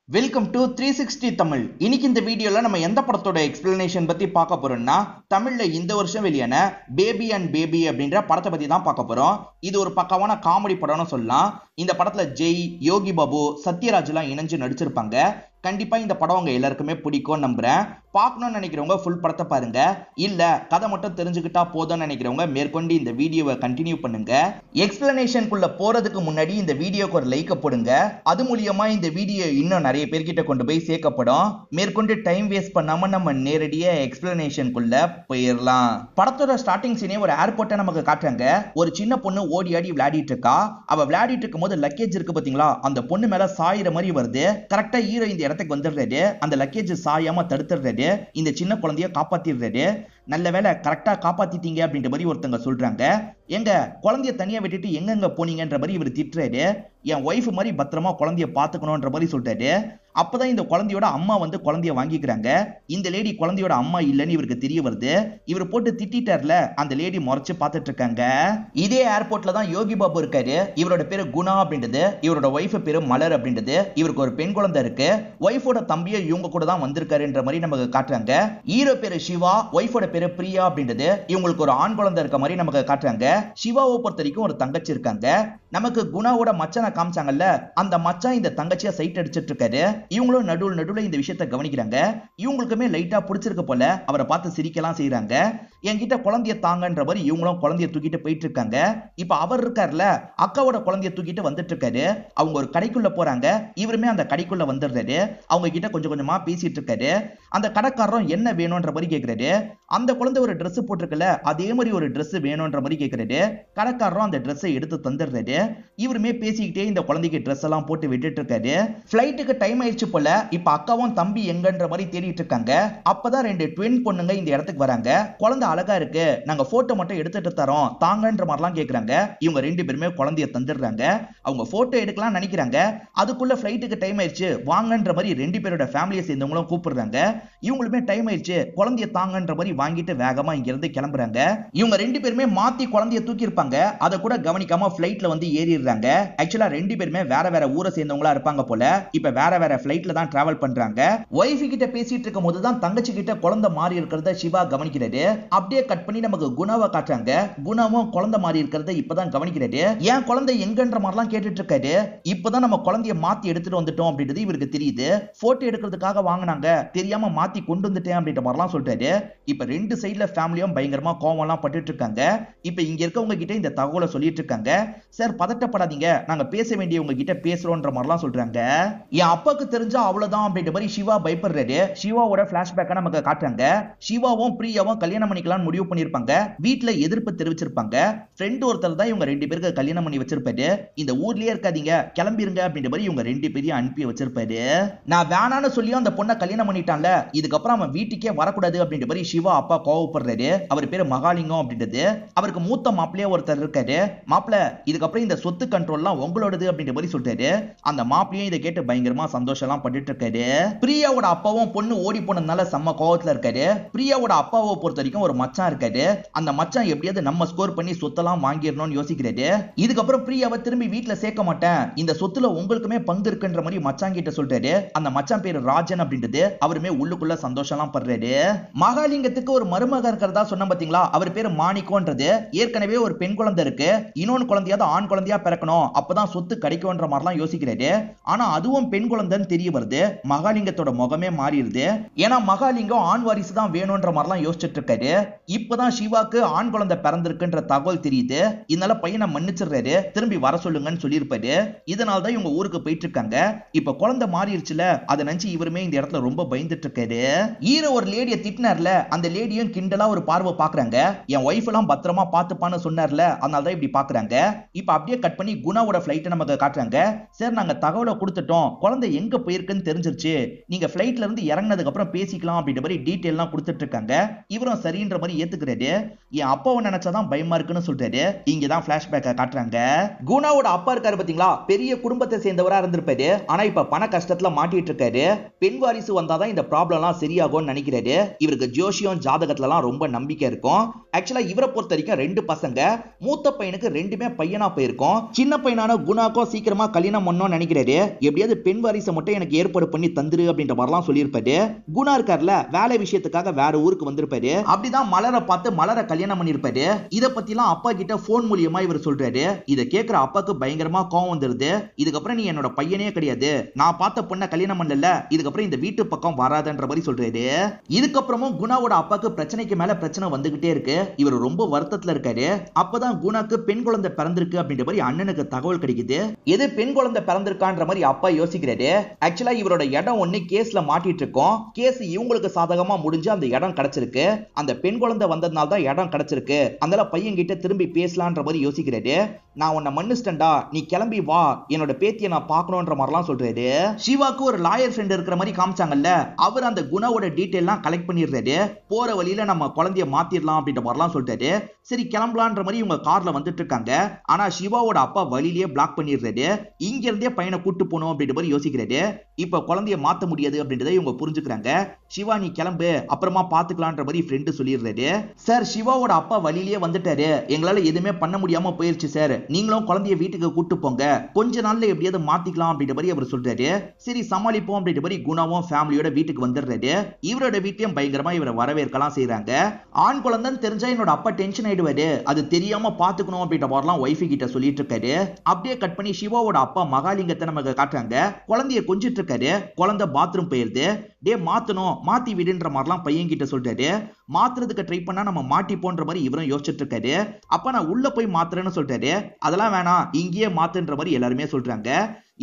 Welcome to 360 Tamil. இன்னைக்கு இந்த வீடியோல நம்ம எந்த படத்தோட எக்ஸ்பிளனேஷன் பத்தி பார்க்க போறோம்னா, தமிழ்ல இந்த வருஷம் வெளியான பேபி அண்ட் பேபி அப்படின்ற படத்தை பத்தி தான் பார்க்க போறோம். இது ஒரு பக்காவான காமெடி படம்னு சொல்லலாம். இந்த படத்துல ஜெய், யோகி பாபு, சத்யராஜ் எல்லாம் இணைஞ்சு நடிச்சிருப்பாங்க. கண்டிப்பா இந்த படம் உங்க எல்லாருக்குமே பிடிக்கும் நம்புறேன். பார்க்கணும்னு நினைக்கிறவங்க ஃபுல் படத்தை பாருங்க. இல்ல கதை மட்டும் தெரிஞ்சுக்கிட்டா போதும்னு நினைக்கிறவங்க மேற்கொண்டு இந்த வீடியோவை கண்டினியூ பண்ணுங்க. எக்ஸ்பிளனேஷனுக்குள்ள போறதுக்கு முன்னாடி இந்த வீடியோக்கு ஒரு லைக் போடுங்க. அது மூலியமா இந்த வீடியோ இன்னும் நிறைய பேர்கிட்ட கொண்டு போய் சேர்க்கப்படும். மேற்கொண்டு டைம் வேஸ்ட் பண்ணாம நம்ம நேரடியா எக்ஸ்பிளனேஷனுக்குள்ள போயிடலாம். படத்தோட ஸ்டார்டிங் சீனே ஒரு ஏர்போர்ட்டை நமக்கு காட்டுறாங்க. ஒரு சின்ன பொண்ணு ஓடி ஆடி விளையாடிட்டு இருக்கா. அவ விளையாடிட்டு இருக்கும் போது லக்கேஜ் இருக்கு பாத்தீங்களா, அந்த பொண்ணு மேல சாயிற மாதிரி வருது. கரெக்டா ஹீரோ இந்த இடத்துக்கு வந்துடுறாரு. அந்த லக்கேஜ் சாயாம தடுத்துடுறாரு. இந்த சின்ன குழந்தைய காப்பாத்திடுறாரு. நல்ல வேலை கரெக்டா காப்பாத்திட்டீங்க அப்படின்ற மாதிரி ஒருத்தங்க சொல்றாங்க. எங்க குழந்தைய தனியா விட்டுட்டு எங்கெங்க போனீங்கன்ற மாதிரி இவர் திட்டுறாரு. என் ஒய்ஃப் மாதிரி பத்திரமா குழந்தைய பாத்துக்கணும்ன்ற மாதிரி சொல்றாரு. அப்பதான் இந்த குழந்தையோட அம்மா வந்து குழந்தைய வாங்கிக்கிறாங்க. இந்த லேடி குழந்தையோட அம்மா இல்லைன்னு இவருக்கு தெரிய வருது. இவர் போட்டு திட்டார்ல, அந்த லேடி முறைச்சு பார்த்துட்டு இருக்காங்க. இதே ஏர்போர்ட்ல தான் யோகி பாபு இருக்காரு. இவரோட பேரு குணா அப்படின்றது, இவரோட ஒய்ஃப் பேரு மலர் அப்படின்றது. இவருக்கு ஒரு பெண் குழந்தை இருக்கு. ஒய்ஃபோட தம்பியை இவங்க கூட தான் வந்திருக்காருன்ற மாதிரி நமக்கு காட்டுறாங்க. ஹீரோ பேரு சிவா, ஒய்ஃபோட பேரு பிரியா அப்படின்றது. இவங்களுக்கு ஒரு ஆண் குழந்தை இருக்க மாதிரி நமக்கு காட்டுறாங்க. சிவாவை பொறுத்த வரைக்கும் ஒரு தங்கச்சி இருக்காங்க. நமக்கு குணாவோட மச்சான காமிச்சாங்கல்ல, அந்த மச்சான் இந்த தங்கச்சியா சைட் அடிச்சிட்டு இருக்காரு. இவங்களும் நடுவுல இந்த விஷயத்தை கவனிக்கிறாங்க. இவங்களுக்குமே லைட்டா பிடிச்சிருக்க போல அவரை பார்த்து சிரிக்கலாம் செய்யறாங்க. என்கிட்ட குழந்தைய தாங்கன்ற மாதிரி இவங்களும் குழந்தைய தூக்கிட்டு போயிட்டு இருக்காங்க. இப்ப அவர் இருக்காருல, அக்காவோட குழந்தைய தூக்கிட்டு வந்துட்டு இருக்காரு. அவங்க ஒரு கடைக்குள்ள போறாங்க. இவருமே அந்த கடைக்குள்ள வந்துடுறாரு. அவங்க கிட்ட கொஞ்சம் கொஞ்சமா பேசிட்டு இருக்காரு. அந்த கடைக்காரரும் என்ன வேணும்ன்ற மாதிரி கேட்கிறாரு. அந்த குழந்தை ஒரு Dress போட்டிருக்கல, அதே மாதிரி ஒரு Dress வேணும்ன்ற மாதிரி கேட்கிறாரு. கடைக்காரரும் அந்த Dress எடுத்து தந்துடுறாரு. இவருமே பேசிக்கிட்டே இந்த குழந்தைக்கு Dress எல்லாம் போட்டு விட்டுட்டு இருக்காரு. ஃபிளைட்டுக்கு டைம் ஆயிடுச்சு போல. இப்ப அக்காவும் தம்பி எங்கன்ற மாதிரி தேடிட்டு இருக்காங்க. அப்பதான் ரெண்டு ட்வின் பொண்ணுங்க இந்த இடத்துக்கு வராங்க. குழந்தை அழகா இருக்கு, நாங்க போட்டோ மட்டும் எடுத்துட்டு தரோம் தாங்கன்ற மாதிரிலாம் கேக்குறாங்க. இவங்க ரெண்டு பேருமே குழந்தைய தந்துடுறாங்க. அவங்க போட்டோ எடுக்கலாம் நினைக்கிறாங்க. அதுக்குள்ள ஃபிளைட்டுக்கு டைம் ஆயிடுச்சு வாங்கன்ற மாதிரி ரெண்டு பேரோட ஃபேமிலியை சேர்ந்தவங்களும் கூப்பிடுறாங்க. இவங்களுமே டைம் ஆயிடுச்சு குழந்தைய தாங்கன்ற மாதிரி வாங்கிட்டு வேகமா இங்க இருந்து கிளம்புறாங்க. இவங்க ரெண்டு பேருமே மாத்தி குழந்தைய தூக்கி இருப்பாங்க. அதை கூட கவனிக்காம ஃபிளைட்ல வந்து ஏறிடுறாங்க. ஆக்சுவலா ரெண்டு பேருமே வேற வேற ஊரை சேர்ந்தவங்களா இருப்பாங்க போல. இப்ப வேற வேற ஃபிளைட்ல தான் டிராவல் பண்றாங்க. ஒய்ஃப் கிட்ட பேசிட்டு இருக்கும் போது தான் தங்கச்சி கிட்ட குழந்தை மாறி இருக்கிறத சிவா கவனிக்கிறாரு. அப்படியே கட் பண்ணி நமக்கு குணாவை காட்டுறாங்க. குணாவும் குழந்தை மாறி இருக்கிறத இப்பதான் கவனிக்கிறாரு. ஏன் குழந்தை எங்கன்ற மாதிரிலாம் கேட்டுட்டு இருக்காரு. இப்பதான் நம்ம குழந்தைய மாத்தி எடுத்துட்டு வந்துட்டோம் அப்படின்றது இவருக்கு தெரியுது. போட்டோ எடுக்கிறதுக்காக வாங்கினாங்க, தெரியாம மாத்தி கொண்டு வந்துட்டேன் அப்படின்ற மாதிரிலாம் சொல்றாரு. இப்ப ரெண்டு சைடுல ஃபேமிலியும் பயங்கரமா கோவம்லாம் பட்டுட்டு இருக்காங்க. இப்ப இங்க இருக்கவங்க கிட்ட இந்த தகவலை சொல்லிட்டு இருக்காங்க. சார் பதட்டப்படாதீங்க, நாங்க பேச வேண்டியவங்க கிட்ட பேசுறோம்ன்ற மாதிரிலாம் சொல்றாங்க. என் அப்பாக்கு தெரிஞ்சா அவ்வளவுதான் அப்படின்ற மாதிரி சிவா பயப்படுறாரு. சிவாவோட பிளாஷ்பேக்கை நமக்கு காட்டுறாங்க. சிவாவும் பிரியாவும் கல்யாணம் பண்ணிக்கலாம் முடிவு பண்ணிருப்பாங்க. வீட்டுல எதிர்ப்பு தெரிவிச்சிருப்பாங்க. ஃப்ரெண்ட் ஒருத்தர் தான் இவங்க ரெண்டு பேருக்கு கல்யாணம் பண்ணி வச்சிருப்பாரு. இந்த ஊர்லயே இருக்காதீங்க, கிளம்பிருங்க அப்படின்ற மாதிரி இவங்க ரெண்டு பேரையும் அனுப்பி வச்சிருப்பாரு. நான் வேணான்னு சொல்லியும் அந்த பொண்ணை கல்யாணம் பண்ணிட்டான்ல, இதுக்கப்புறம் அவன் வீட்டுக்கே வரக்கூடாது அப்படின்ற மாதிரி சிவா அப்பா கோவப்படுறாரு. அவர் பேரு மகாலிங்கம் அப்படின்றது. அவருக்கு மூத்த மாப்பிள்ளையே ஒருத்தர் இருக்காரு. மாப்பிள்ள இதுக்கப்புறம் இந்த சொத்து கண்ட்ரோல்லாம் உங்களோடது அப்படின்ற மாதிரி சொல்றாரு. அந்த மாப்பிள்ளையும் இதை கேட்டு பயங்கரமா சந்தோஷம் எல்லாம் பட்டுட்டு இருக்காரு. பிரியாவோட அப்பாவும் பொண்ணு ஓடி போனதுனால செம்ம கோவத்துல இருக்காரு. பிரியாவோட அப்பாவை பொறுத்த வரைக்கும் ஒரு மச்சான் இருக்காரு. அந்த மச்சான் எப்படியாவது நம்ம ஸ்கோர் பண்ணி சொத்தெல்லாம் வாங்கிடணும்னு யோசிக்கிறாரு. இதுக்கப்புறம் பிரியாவை திரும்பி வீட்டுல சேர்க்க மாட்டேன், இந்த சொத்துல உங்களுக்குமே பங்கு இருக்குன்ற மாதிரி மச்சான் கிட்ட சொல்றாரு. அந்த மச்சான் பேரு ராஜன் அப்படின்றது. அவருமே உள்ளுக்குள்ள சந்தோஷம் எல்லாம் படுறாரு. மகாலிங்கத்துக்கு ஒரு மருமக இருக்கிறதா சொன்ன பாத்தீங்களா, அவர் பேரு மாணிக்கம்ன்றது. ஏற்கனவே ஒரு பெண் குழந்தை இருக்கு. இன்னொன்னு குழந்தையாவது ஆண் குழந்தையா பிறக்கணும், அப்பதான் சொத்து கிடைக்கும்ன்ற மாதிரிலாம் யோசிக்கிறாரு. ஆனா அதுவும் பெண் குழந்தைன்னு தெரிய வருது. மகாலிங்கத்தோட முகமே மாறிடுது. ஏன்னா மகாலிங்கம் ஆண் வாரிசு தான் வேணும்ன்ற மாதிரிலாம் யோசிச்சுட்டு இருக்காரு. இப்பதான் சிவாக்கு ஆண் குழந்தை பிறந்திருக்குன்ற தகவல் தெரியுது. இதனால பையனை மன்னிச்சிடுறாரு, திரும்பி வர சொல்லுங்கன்னு சொல்லியிருப்பாரு. இதனால்தான் இவங்க ஊருக்கு போயிட்டு இருக்காங்க. இப்ப குழந்தை மாறிடுச்சுல, அதை நினைச்சு இவருமே இந்த இடத்துல ரொம்ப பயந்துட்டு இருக்காரு. ஹீரோ ஒரு லேடியை திட்டினார்ல, அந்த லேடியும் கிண்டலா ஒரு பார்வை பாக்குறாங்க. என் ஒய்ஃப் எல்லாம் பத்திரமா பாத்துப்பான்னு சொன்னார்ல, அதனாலதான் இப்படி பாக்குறாங்க. இப்ப அப்படியே கட் பண்ணி குணாவோட பிளைட்டை நமக்கு காட்டுறாங்க. சார் நாங்க தகவலை கொடுத்துட்டோம், குழந்தை எங்க போயிருக்குன்னு தெரிஞ்சிருச்சு, நீங்க பிளைட்ல இருந்து இறங்கினதுக்கு அப்புறம் பேசிக்கலாம் அப்படின்ற மாதிரி டீடைல் எல்லாம் கொடுத்துட்டு இருக்காங்க. இவரும் சரின்ற மாதிரி ஏத்துக்கிறாரு. என் அப்பாவை நினைச்சாதான் பயமா இருக்குன்னு சொல்றாரு. இங்கதான் பிளாஷ்பேக்கை காட்டுறாங்க. குணாவோட அப்பா இருக்காரு பாத்தீங்களா, பெரிய குடும்பத்தை சேர்ந்தவரா இருந்திருப்பாரு. ஆனா இப்ப பண கஷ்டத்துல மாட்டிட்டு இருக்காரு. பெண் வாரிசு வந்தாதான் இந்த ப்ராப்ளம் எல்லாம் சரியாகும்னு நினைக்கிறாரு. இவருக்கு ஜோஷியம் ஜாதகம் ஜாதகத்துலலாம் ரொம்ப நம்பிக்கை இருக்கும். ஆக்சுவலா இவரை பொறுத்த வரைக்கும் 2 பசங்க, மூத்த பையனுக்கு 2மே பையனா போயிருக்கும். சின்ன பையனான குணாக்கும் சீக்கிரமா கல்யாணம் பண்ணணும்னு நினைக்கிறாரு. எப்படியாவது பெண் வாரிசை மட்டும் எனக்கு ஏற்பாடு பண்ணி தந்துரு அப்படின்ற மாதிரிலாம் சொல்லியிருப்பாரு. குணா இருக்கார்ல, வேலை விஷயத்துக்காக வேற ஊருக்கு வந்திருப்பாரு. அப்படிதான் மலரை பார்த்து மலரை கல்யாணம் பண்ணிருப்பாரு. இத பத்திலாம் அப்பா கிட்ட போன் மூலியமா இவர் சொல்றாரு. இத கேட்கிற அப்பாக்கு பயங்கரமா கோவம் வந்துருது. இதுக்கப்புறம் நீ என்னோட பையனே கிடையாது, நான் பார்த்த பொண்ணை கல்யாணம் பண்ணல, இதுக்கப்புறம் இந்த வீட்டு பக்கம் வராதன்ற மாதிரி சொல்றாரு. இதுக்கப்புறமும் குணாவோட அப்பாக்கு பிரச்சனைக்கு மேல பிரச்சனை வந்துகிட்டே இருக்கு. இவர் ரொம்ப வருத்தத்துல இருக்காரு. அப்பதான் குணாக்கு பெண் குழந்தை பிறந்திருக்கு அப்படின்ற மாதிரி அண்ணனுக்கு தகவல் கிடைக்குது. எது பெண் குழந்தை பிறந்திருக்கான்ற மாதிரி அப்பா யோசிக்கிறாரு. ஆக்சுவலா இவரோட இடம் ஒண்ணு கேஸ்ல மாட்டிட்டு இருக்கோம். கேஸ் இவங்களுக்கு சாதகமா முடிஞ்சு அந்த இடம் கிடைச்சிருக்கு. அந்த பெண் குழந்தை வந்ததுனால தான் இடம் கிடைச்சிருக்கு. அதனால பையன் கிட்ட திரும்பி பேசலான்ற மாதிரி யோசிக்கிறாரு. நான் உன்னை மன்னிச்சிட்டேன்டா, நீ கிளம்பி வா, என்னோட பேத்தியை நான் பார்க்கணும்ன்ற மாதிரிலாம் சொல்றாரு. சிவாக்கு ஒரு லாயர் ஃப்ரெண்ட் இருக்கிற மாதிரி காமிச்சாங்கல்ல, அவர் அந்த குணாவோட டீடைல்லாம் கலெக்ட் பண்ணிடுறாரு. போற வழியில நம்ம குழந்தைய மாத்திரலாம் அப்படின்ற மாதிரிலாம் சொல்றாரு. சரி கிளம்பலான்ற மாதிரி இவங்க கார்ல வந்துட்டு இருக்காங்க. ஆனா சிவாவோட அப்பா வழியிலேயே பிளாக் பண்ணிடுறாரு. இங்க இருந்தே பையனை கூட்டு போகணும் அப்படின்ற மாதிரி யோசிக்கிறாரு. இப்ப குழந்தைய மாத்த முடியாது அப்படின்றத இவங்க புரிஞ்சுக்கிறாங்க. சிவா நீ கிளம்பு, அப்புறமா பாத்துக்கலான்ற மாதிரி ஃப்ரெண்டு சொல்லிடுறாரு. சார் சிவாவோட அப்பா வழியிலேயே வந்துட்டாரு, எங்களால எதுவுமே பண்ண முடியாம போயிருச்சு சார், நீங்களும் குழந்தைய வீட்டுக்கு கூட்டு போங்க, கொஞ்ச நாள்ல எப்படியாவது மாத்திக்கலாம் அப்படின்ற மாதிரி அவர் சொல்றாரு. சரி சமாளிப்போம் அப்படின்ற மாதிரி குணாவும் ஃபேமிலியோட வீட்டுக்கு வந்துடுறாரு. இவரோட வீட்டையும் பயங்கரமா இவரை வரவேற்கலாம் செய்யறாங்க. ஆண் குழந்தைன்னு தெரிஞ்சா என்னோட அப்பா டென்ஷன் ஆயிடுவாரு, அது தெரியாம பாத்துக்கணும் அப்படின்ற மாதிரிலாம் ஒய்ஃபி கிட்ட சொல்லிட்டு இருக்காரு. அப்படியே கட் பண்ணி சிவாவோட அப்பா மகாலிங்கத்தை நமக்கு காட்டுறாங்க. குழந்தைய கொஞ்சிட்டு இருக்காரு. குழந்தை பாத்ரூம் போயிருது. டே மாத்தணும், மாத்தி விடுன்ற மாதிரிலாம் பையன் கிட்ட சொல்றாரு. மாத்துறதுக்கு ட்ரை பண்ணா நம்ம மாட்டிப்போன்ற மாதிரி இவரும் யோசிச்சுட்டு இருக்காரு. அப்ப நான் உள்ள போய் மாத்துறேன்னு சொல்றாரு. அதெல்லாம் வேணாம், இங்கேயே மாத்துன்ற மாதிரி எல்லாருமே சொல்றாங்க.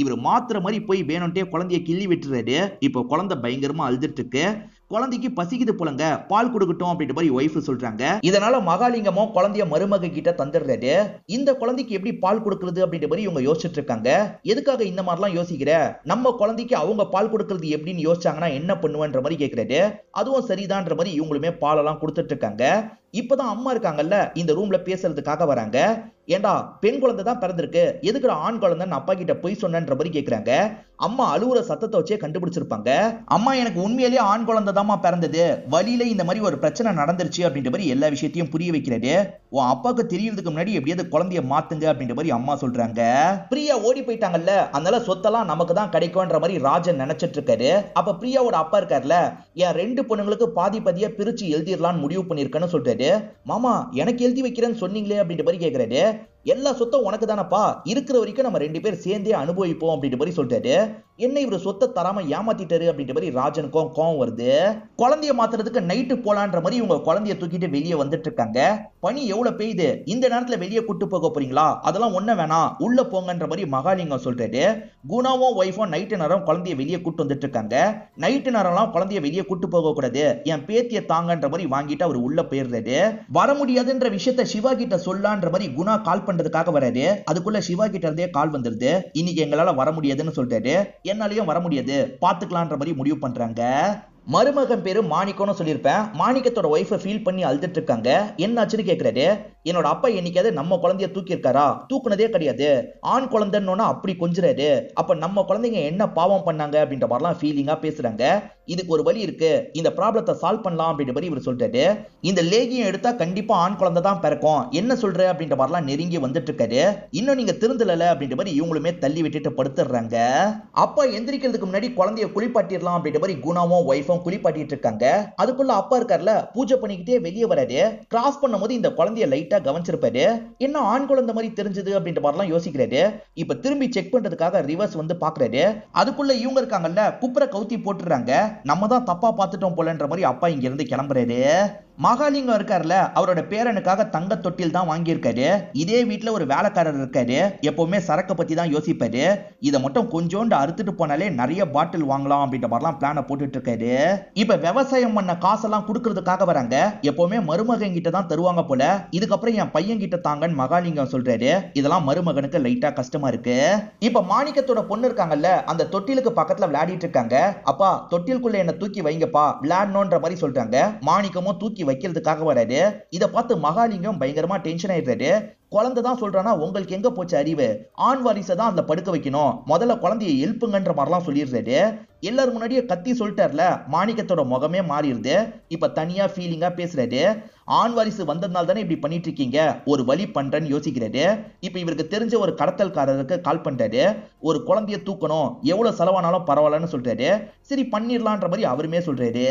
இவர் மாத்துற மாதிரி போய் வேணும்ட்டே குழந்தைய கிள்ளி விட்டுறாரு. இப்போ குழந்தை பயங்கரமா அழுதுட்டு இருக்கு. குழந்தைக்கு பசிக்குது போலங்க, பால் கொடுக்கட்டும் அப்படின்ற மாதிரி ஒய்ஃப் சொல்றாங்க. இதனால மகாலிங்கமும் குழந்தைய மருமக கிட்ட தந்துடுறாரு. இந்த குழந்தைக்கு எப்படி பால் கொடுக்கறது அப்படின்ற மாதிரி இவங்க யோசிச்சுட்டு இருக்காங்க. எதுக்காக இந்த மாதிரிலாம் யோசிக்கிற, நம்ம குழந்தைக்கு அவங்க பால் கொடுக்கறது எப்படின்னு யோசிச்சாங்கன்னா என்ன பண்ணுவேன்ற மாதிரி கேட்கிறாரு. அதுவும் சரிதான்ற மாதிரி இவங்களுமே பாலெல்லாம் கொடுத்துட்டு இருக்காங்க. இப்பதான் அம்மா இருக்காங்கல்ல இந்த ரூம்ல பேசுறதுக்காக வராங்க. ஏண்டா பெண் குழந்தை தான் பிறந்திருக்கு, எதுக்குடா ஆண் குழந்தைன்னு அப்பா கிட்ட போய் சொன்னன்ற மாதிரி கேக்குறாங்க. அம்மா அழுவுற சத்தத்தை வச்சே கண்டுபிடிச்சிருப்பாங்க. அம்மா எனக்கு உண்மையிலேயே ஆண் குழந்தை தாமா பிறந்தது, வழியில இந்த மாதிரி ஒரு பிரச்சனை நடந்துருச்சு அப்படின்ற மாதிரி எல்லா விஷயத்தையும் புரிய வைக்கிறாரு. உன் அப்பாவுக்கு தெரியறதுக்கு முன்னாடி எப்படியாவது குழந்தைய மாத்துங்க அப்படின்ற மாதிரி அம்மா சொல்றாங்க. பிரியா ஓடி போயிட்டாங்கல்ல, அதனால சொத்தெல்லாம் நமக்கு தான் கிடைக்கும்ன்ற மாதிரி ராஜன் நினைச்சிட்டு இருக்காரு. அப்ப பிரியாவோட அப்பா இருக்காருல, என் 2 பொண்ணுங்களுக்கு பாதி பாதியா பிரிச்சு எழுதிடலான்னு முடிவு பண்ணிருக்கேன்னு சொல்றாரு. மாமா எனக்கு எழுதி வைக்கிறேன்னு சொன்னீங்களே அப்படின்ற மாதிரி கேக்குறாரு. எல்லா சொத்தும் உனக்கு தானப்பா, இருக்கிற வரைக்கும் நம்ம 2 பேர் சேர்ந்தே அனுபவிப்போம் அப்படின்ற மாதிரி சொல்றாரு. என்ன இவரு சொத்தை தராம ஏமாத்திட்டாரு அப்படின்ற மாதிரி ராஜனுக்கும் கோவம் வருது. குழந்தைய மாத்துறதுக்கு நைட்டு போலான்ற மாதிரி இவங்க குழந்தைய தூக்கிட்டு வெளியே வந்துட்டு இருக்காங்க. பனி எவ்வளவு பெய்யுது, இந்த நேரத்துல வெளியே கூட்டு போக போறீங்களா, அதெல்லாம் ஒண்ணு வேணாம், உள்ள போங்கன்ற மாதிரி மகாலிங்கம் சொல்றாரு. குணாவும் ஒய்ஃபும் நைட்டு நேரம் குழந்தைய வெளியே கூட்டு வந்துட்டு இருக்காங்க. நைட்டு நேரம்லாம் குழந்தைய வெளியே கூட்டு போக கூடாது, என் பேத்திய தாங்கன்ற மாதிரி வாங்கிட்டு அவர் உள்ள போயிடுறாரு. வர முடியாதுன்ற விஷயத்த சிவா கிட்ட சொல்லான்ற மாதிரி குணா கால் பண்றதுக்காக வராரு. அதுக்குள்ள சிவா கிட்ட இருந்தே கால் வந்துருது. இன்னைக்கு எங்களால வர முடியாதுன்னு சொல்றாரு. என்னாலையும் வர முடியாது, பாத்துக்கலான்ற மாதிரி முடிவு பண்றாங்க. மருமகன் பேரு மாணிக்கம்னு சொல்லியிருப்பேன். மாணிக்கத்தோட ஒய்ஃபை ஃபீல் பண்ணி அழுதுட்டு இருக்காங்க. என்னாச்சுன்னு கேட்கிறாரு. என்னோட அப்பா என்னைக்காவது நம்ம குழந்தைய தூக்கி இருக்காரா, தூக்குனதே கிடையாது, ஆண் குழந்தைன்னு அப்படி கொஞ்சிறாரு, அப்ப நம்ம குழந்தைங்க என்ன பாவம் பண்ணாங்க அப்படின்ற மாதிரிலாம் ஃபீலிங்கா பேசுறாங்க. இதுக்கு ஒரு வழி இருக்கு, இந்த ப்ராப்ளத்தை சால்வ் பண்ணலாம் அப்படின்ற மாதிரி இவர் சொல்றாரு. இந்த லேகியம் எடுத்தா கண்டிப்பா ஆண் குழந்தை தான் பிறக்கும், என்ன சொல்ற அப்படின்ற மாதிரிலாம் நெருங்கி வந்துட்டு இருக்காரு. இன்னும் நீங்க திருந்தல அப்படின்ற மாதிரி இவங்களுமே தள்ளி விட்டுட்டு படுத்துறாங்க. அப்பா எந்திரிக்கிறதுக்கு முன்னாடி குழந்தைய குளிப்பாட்டிடலாம் அப்படின்ற மாதிரி குணாவும் ஒய்ஃபும் குளிப்பாட்டிட்டு இருக்காங்க. அதுக்குள்ள அப்பா இருக்கார்ல, பூஜை பண்ணிக்கிட்டே வெளியே வராரு. கிராஸ் பண்ணும்போது இந்த குழந்தைய லைட்டா கவனிச்சிருப்பாரு. என்ன ஆண் குழந்தை மாதிரி தெரிஞ்சது அப்படின்ற மாதிரிலாம் யோசிக்கிறாரு. இப்ப திரும்பி செக் பண்றதுக்காக ரிவர்ஸ் வந்து பாக்குறாரு. அதுக்குள்ள இவங்க இருக்காங்கல்ல, குப்புற கவுத்தி போட்டுறாங்க. நம்ம தான் தப்பா பார்த்துட்டோம் போலன்ற மாதிரி அப்பா இங்க இருந்து கிளம்புறாரு. மகாலிங்கம் இருக்காருல, அவரோட பேரனுக்காக தங்க தொட்டில் தான் வாங்கியிருக்காரு. இதே வீட்டுல ஒரு வேலைக்காரர் இருக்காரு, எப்பவுமே சரக்கு பத்தி தான் யோசிப்பாரு. இதை மட்டும் கொஞ்சோண்டு அறுத்துட்டு போனாலே நிறைய பாட்டில் வாங்கலாம் அப்படின்ற மாதிரிலாம் பிளான போட்டுட்டு இருக்காரு. இப்ப விவசாயம் பண்ண காசெல்லாம் கொடுக்கறதுக்காக வராங்க. எப்பவுமே மருமகன் கிட்ட தான் தருவாங்க போல, இதுக்கப்புறம் என் பையன் கிட்ட தாங்கன்னு மகாலிங்கம் சொல்றாரு. இதெல்லாம் மருமகனுக்கு லைட்டா கஷ்டமா இருக்கு. இப்ப மாணிக்கத்தோட பொண்ணு இருக்காங்கல்ல, அந்த தொட்டிலுக்கு பக்கத்துல விளையாடிட்டு இருக்காங்க. அப்பா தொட்டிலுக்குள்ள என்ன தூக்கி வைங்கப்பா, விளையாடணும்ன்ற மாதிரி சொல்றாங்க. மாணிக்கமும் தூக்கி வைக்கிறதுக்காக வராரு. இத பார்த்து மகாலிங்கம் பயங்கரமா டென்ஷன் ஆயிடுறாரு. குழந்தை தான் சொல்றானா உங்களுக்கு எங்க போச்சு அறிவு? ஆண் வாரிசை தான் அந்த படுக்க வைக்கணும், முதல்ல குழந்தையை எழுப்புங்கன்ற மாதிரிலாம் சொல்லிடுறாரு. எல்லாரும் முன்னாடியே கத்தி சொல்லிட்டார்ல, மாணிக்கத்தோட முகமே மாறிடுது. இப்ப தனியா ஃபீலிங்கா பேசுறாரு. ஆண் வாரிசு வந்ததுனால தானே இப்படி பண்ணிட்டு இருக்கீங்க, ஒரு வழி பண்றேன்னு யோசிக்கிறாரு. இப்ப இவருக்கு தெரிஞ்ச ஒரு கடத்தல்காரருக்கு கால் பண்றாரு. ஒரு குழந்தைய தூக்கணும், எவ்வளவு செலவானாலும் பரவாயில்லன்னு சொல்றாரு. சரி பண்ணிடலான்ற மாதிரி அவருமே சொல்றாரு.